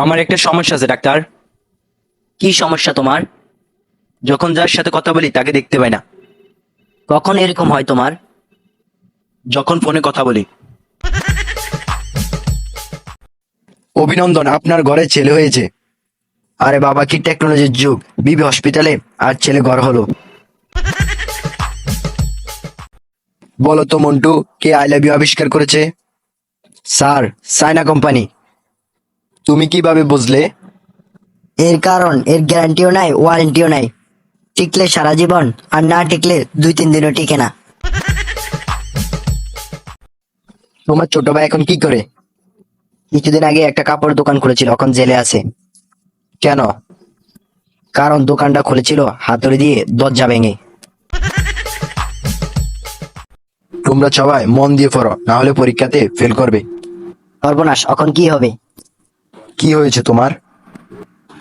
আমার একটা সমস্যা আছে ডাক্তার। কি সমস্যা তোমার? যখন যার সাথে কথা বলি তাকে দেখতে পাই না। কখন এরকম হয় তোমার? যখন ফোনে কথা বলি। অভিনন্দন, আপনার ঘরে ছেলে হয়েছে। আরে বাবা, কি টেকনোলজির যুগ! বিবি হসপিটালে আর ছেলে ঘর হলো। বলো তো মন্টু, কে আই লাভ ইউ আবিষ্কার করেছে? Sir, China company. তুমি কিভাবে বুঝলে? এর কারণ এর গ্যারান্টিও নাই, ওয়ারেন্টিও নাই। টিকলে সারা জীবন, আর না টিকলে 2-3 দিনও টিকে না। তোমার ছোট ভাই এখন কি করে? কিছুদিন আগে একটা কাপড় দোকান খুলেছিল, এখন জেলে আছে। কেন? কারণ দোকানটা খুলেছিল হাতুড়ি দিয়ে দরজা ভেঙে। তোমরা সবাই মন দিয়ে পড়ো, না হলে পরীক্ষাতে ফেল করবে। সর্বনাশ, এখন কি হবে? কি হয়েছে তোমার?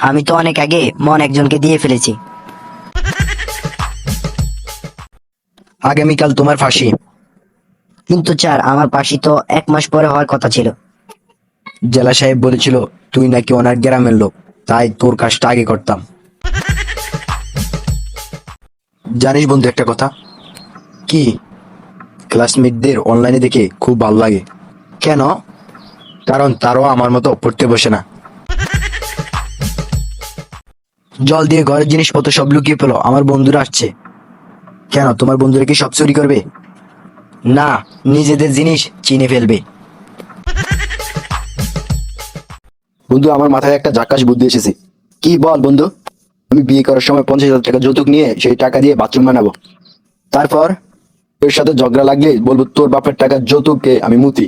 আমি তো অনেক আগে মন একজনকে দিয়ে ফেলেছি। আগামীকাল তোমার ফাঁসি। কিন্তু স্যার, আমার পাশি তো 1 মাস পরে হওয়ার কথা ছিল। জেলা সাহেব বলেছিল তুই নাকি ওনার গ্রামের লোক, তাই তোর কাজটা আগে করতাম। জানিস বন্ধু একটা কথা? কি? ক্লাসমেটদের অনলাইনে দেখে খুব ভালো লাগে। কেন? কারণ তারাও আমার মতো পড়তে বসে না। জল দিয়ে ঘরের জিনিসপত্র সব লুকিয়ে পেলো, আমার বন্ধুরা আসছে। কেন, তোমার বন্ধুরা কি সব চুরি করবে? না, নিজেদের জিনিস চিনে ফেলবে। বন্ধু, আমার মাথায় একটা ঝাক্কাস বুদ্ধি এসেছে। কি বল বন্ধু? আমি বিয়ে করার সময় 50,000 টাকা যৌতুক নিয়ে সেই টাকা দিয়ে বাথরুম বানাবো। তারপর এর সাথে ঝগড়া লাগলে বলবো তোর বাপের টাকার যৌতুককে আমি মুতি।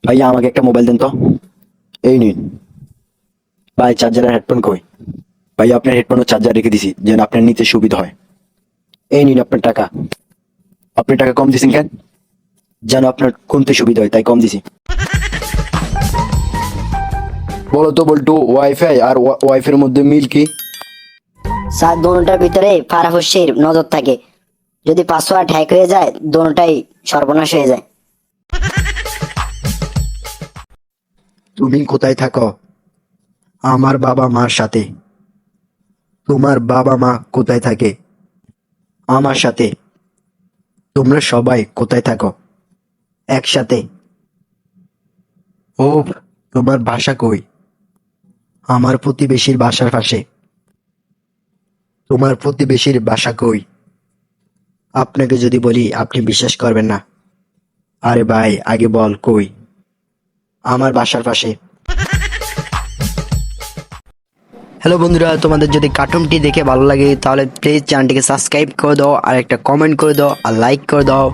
ভাইয়া, আমাকে একটা মোবাইল দেন তো। এই নিন। ভাই, চার্জারের হেডফোন কই? ভাইয়া, আপনার হেডফোন ও চার্জার রেখে দিছি যেন আপনার নিতে সুবিধা হয়। এই নিন আপনার টাকা। আপনি টাকা কম দিছেন কেন? যেন আপনার কমতে সুবিধা হয়, তাই কম দিছি। বলো তো বল্টু, ওয়াইফাই আর ওয়াইফের মধ্যে মিল কি? স্যার, দোনোটার ভিতরে ফারাফুসির নজর থাকে। যদি পাসওয়ার্ড হ্যাক হয়ে যায়, দোনোটাই সর্বনাশ হয়ে যায়। তুমি কোথায় থাকো? আমার বাবা মার সাথে। তোমার বাবা মা কোথায় থাকে? আমার সাথে। তোমরা সবাই কোথায় থাকো? একসাথে। ও, তোমার বাসা কই? আমার প্রতিবেশীর বাসার পাশে। তোমার প্রতিবেশীর বাসা কই? আপনাকে যদি বলি আপনি বিশ্বাস করবেন না। আরে ভাই, আগে বল কই? আমার বাসার পাশে। হ্যালো বন্ধুরা, তোমাদের যদি কার্টুনটি দেখে ভালো লাগে তাহলে প্লিজ চ্যানেলটিকে সাবস্ক্রাইব করে দাও, আর একটা কমেন্ট করে দাও, আর লাইক করে দাও।